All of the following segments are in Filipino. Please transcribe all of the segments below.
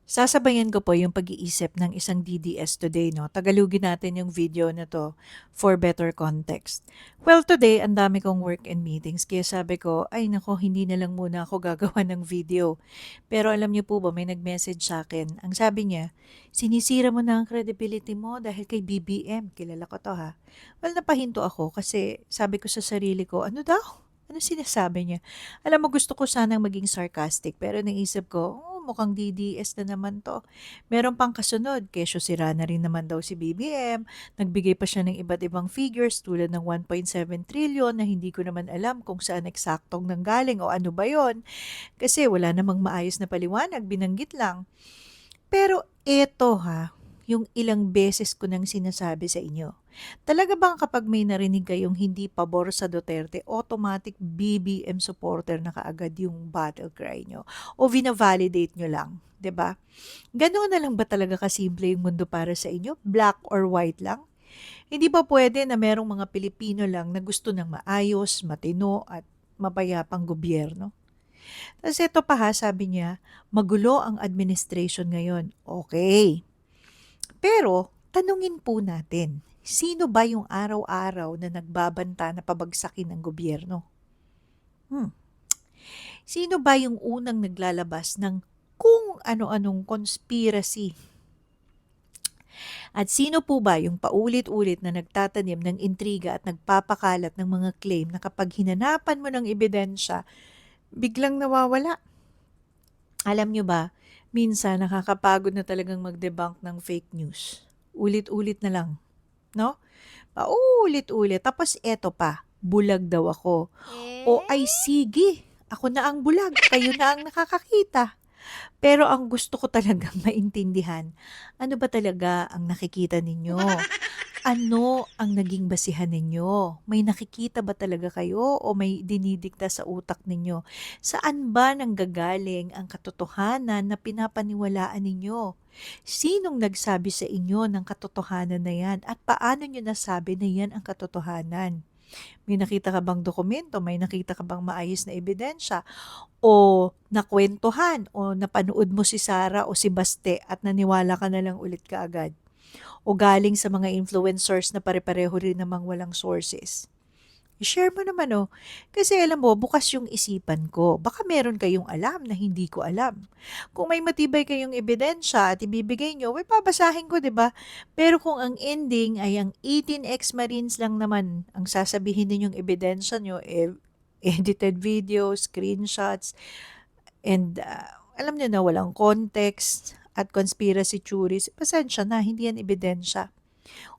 Sasabayan ko po yung pag-iisip ng isang DDS today, no? Tagalugin natin yung video na to for better context. Well, today, ang dami kong work and meetings, kaya sabi ko, ay nako, hindi na lang muna ako gagawa ng video. Pero alam niyo po ba, may nag-message sa akin. Ang sabi niya, sinisira mo na ang credibility mo dahil kay BBM. Kilala ko to ha. Well, napahinto ako kasi sabi ko sa sarili ko, ano daw? Ano sinasabi niya? Alam mo, gusto ko sanang maging sarcastic, pero naisip ko, oh, mukhang DDS na naman to. Meron pang kasunod, kesyo sira na rin naman daw si BBM, nagbigay pa siya ng iba't ibang figures tulad ng 1.7 trillion na hindi ko naman alam kung saan eksaktong nanggaling o ano ba yon. Kasi wala namang maayos na paliwanag, binanggit lang. Pero eto ha, yung ilang beses ko nang sinasabi sa inyo. Talaga bang kapag may narinig kayong hindi pabor sa Duterte, automatic BBM supporter na kaagad yung battle cry nyo? O vina-validate nyo lang? 'Di ba? Ganoon na lang ba talaga kasimple yung mundo para sa inyo? Black or white lang? Hindi ba pwede na merong mga Pilipino lang na gusto ng maayos, matino at mapayapang gobyerno? Tapos ito pa ha, sabi niya, magulo ang administration ngayon. Okay. Pero, tanungin po natin, sino ba yung araw-araw na nagbabanta na pabagsakin ng gobyerno? Hmm. Sino ba yung unang naglalabas ng kung ano-anong conspiracy? At sino po ba yung paulit-ulit na nagtatanim ng intriga at nagpapakalat ng mga claim na kapag hinanapan mo ng ebidensya, biglang nawawala? Alam nyo ba, minsan nakakapagod na talagang mag-debunk ng fake news. Ulit-ulit na lang, no? Paulit-ulit. Tapos eto pa, bulag daw ako. O Eh? ay sige, ako na ang bulag, kayo na ang nakakakita. Pero ang gusto ko talagang maintindihan, ano ba talaga ang nakikita ninyo? Ano ang naging basihan ninyo? May nakikita ba talaga kayo o may dinidikta sa utak ninyo? Saan ba nanggagaling ang katotohanan na pinapaniwalaan ninyo? Sinong nagsabi sa inyo ng katotohanan na yan at paano nyo nasabi na yan ang katotohanan? May nakita ka bang dokumento? May nakita ka bang maayos na ebidensya? O nakwentuhan o napanood mo si Sarah o si Baste at naniwala ka na lang ulit kaagad? O galing sa mga influencers na pare-pareho rin namang walang sources? I-share mo naman oh. Kasi alam mo, bukas yung isipan ko. Baka meron kayong alam na hindi ko alam. Kung may matibay kayong ebidensya at ibibigay nyo, well, babasahin ko, di ba? Pero kung ang ending ay ang 18 ex-marines lang naman ang sasabihin ninyong ebidensya nyo, edited videos, screenshots, and alam niyo na walang context at conspiracy theories, pasensya na, hindi yan ebidensya.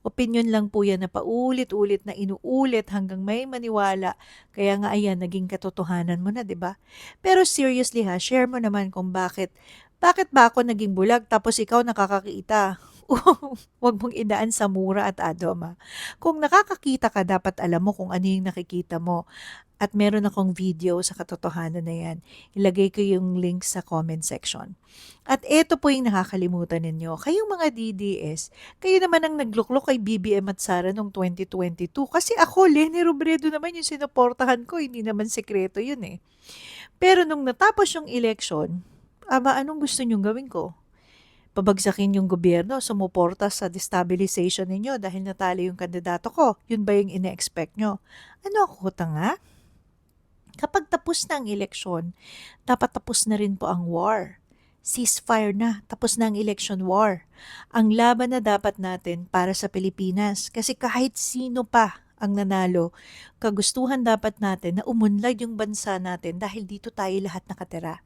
Opinyon lang po yan na paulit-ulit na inuulit hanggang may maniwala. Kaya nga ayan, naging katotohanan mo na, di ba? Pero seriously ha, share mo naman kung bakit ba ako naging bulag tapos ikaw nakakakita? Huwag mong idaan sa mura at adom ha. Kung nakakakita ka, dapat alam mo kung ano yung nakikita mo. At meron akong video sa katotohanan na yan. Ilagay ko yung link sa comment section. At eto po yung nakakalimutan ninyo. Kayong mga DDS, kayo naman ang nagluklok kay BBM at Sara noong 2022. Kasi ako, Leni Robredo naman yung sinuportahan ko. Hindi naman sekreto yun eh. Pero nung natapos yung election, aba, anong gusto nyong gawin ko? Pabagsakin yung gobyerno, sumuporta sa destabilization ninyo dahil natalo yung kandidato ko. Yun ba yung ine-expect nyo? Ano ako, tanga? Kapag tapos na ang eleksyon, dapat tapos na rin po ang war. Ceasefire na, tapos na ang election war. Ang laban na dapat natin para sa Pilipinas kasi kahit sino pa ang nanalo, kagustuhan dapat natin na umunlad yung bansa natin dahil dito tayo lahat nakatira.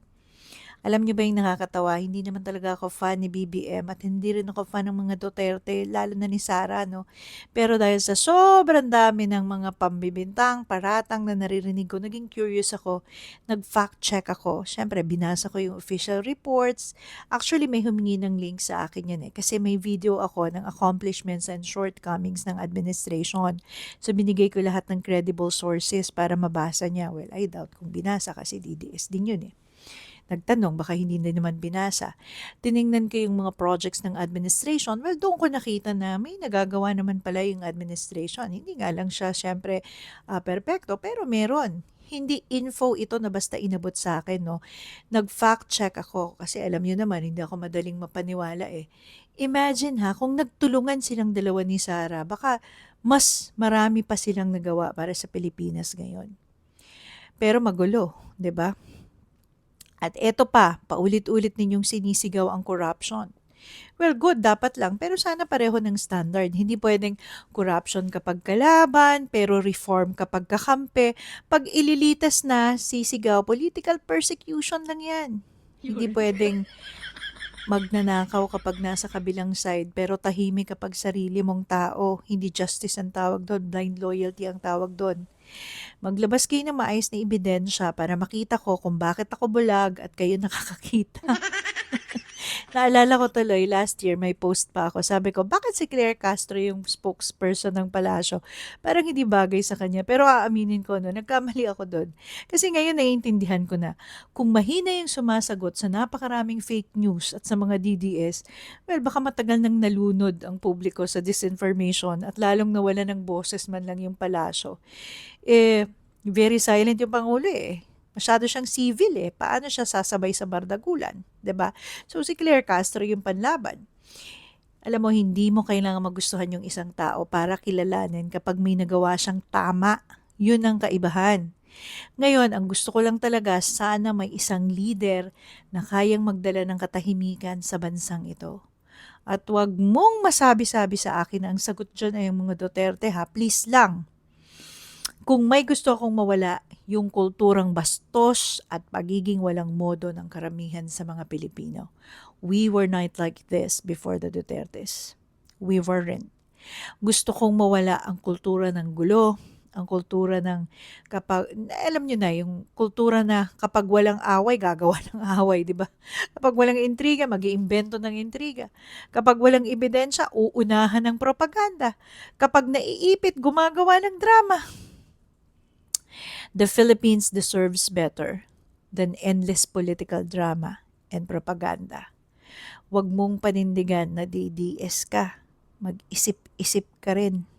Alam niyo ba yung nakakatawa, hindi naman talaga ako fan ni BBM at hindi rin ako fan ng mga Duterte, lalo na ni Sara, no? Pero dahil sa sobrang dami ng mga pambibintang, paratang na naririnig ko, naging curious ako, nag-fact check ako. Siyempre, binasa ko yung official reports. Actually, may humingi ng link sa akin yan eh, kasi may video ako ng accomplishments and shortcomings ng administration. So, binigay ko lahat ng credible sources para mabasa niya. Well, I doubt kung binasa kasi DDS din yun eh. Nagtanong, baka hindi na naman binasa. Tiningnan ko yung mga projects ng administration. Well, doon ko nakita na may nagagawa naman pala yung administration. Hindi nga lang siya, syempre, perpekto, pero meron. hindi info ito na basta inabot sa akin, 'no. Nag-fact check ako kasi alam niyo naman hindi ako madaling mapaniwala, eh. Imagine ha, kung nagtulungan silang dalawa ni Sarah baka mas marami pa silang nagawa para sa Pilipinas ngayon. Pero magulo, 'di ba? At eto pa, paulit-ulit ninyong sinisigaw ang corruption. Well, good, dapat lang. Pero sana pareho ng standard. Hindi pwedeng corruption kapag kalaban, pero reform kapag kakampi. Pag ililitas na, sisigaw, political persecution lang yan. Hindi Yun. pwedeng magnanakaw kapag nasa kabilang side, pero tahimik kapag sarili mong tao. Hindi justice ang tawag doon, blind loyalty ang tawag doon. Maglabas kayo ng maayos na ebidensya para makita ko kung bakit ako bulag at kayo nakakakita. Naalala ko tuloy, last year may post pa ako. Sabi ko, bakit si Claire Castro yung spokesperson ng palasyo? Parang hindi bagay sa kanya. Pero aaminin ko, no, nagkamali ako doon. Kasi ngayon naiintindihan ko na, kung mahina yung sumasagot sa napakaraming fake news at sa mga DDS, well, baka matagal nang nalunod ang publiko sa disinformation at lalong nawala ng boses man lang yung palasyo. Eh, very silent yung Pangulo eh. Masyado siyang civil eh. Paano siya sasabay sa bardagulan? 'Di ba? So si Claire Castro yung panlaban. Alam mo, hindi mo kailangan magustuhan yung isang tao para kilalanin kapag may nagawa siyang tama. Yun ang kaibahan. Ngayon, ang gusto ko lang talaga, sana may isang leader na kayang magdala ng katahimikan sa bansang ito. At wag mong masabi-sabi sa akin na ang sagot dyan ay yung mga Duterte ha. Please lang. Kung may gusto akong mawala, yung kulturang bastos at pagiging walang modo ng karamihan sa mga Pilipino. We were not like this before the Dutertes. We weren't. Gusto kong mawala ang kultura ng gulo, ang kultura ng kapag, alam nyo na, yung kultura na kapag walang away, gagawa ng away, di ba? Kapag walang intriga, mag-iimbento ng intriga. Kapag walang ebidensya, uunahan ng propaganda. Kapag naiipit, gumagawa ng drama. The Philippines deserves better than endless political drama and propaganda. Huwag mong panindigan na DDS ka. Mag-isip-isip ka rin.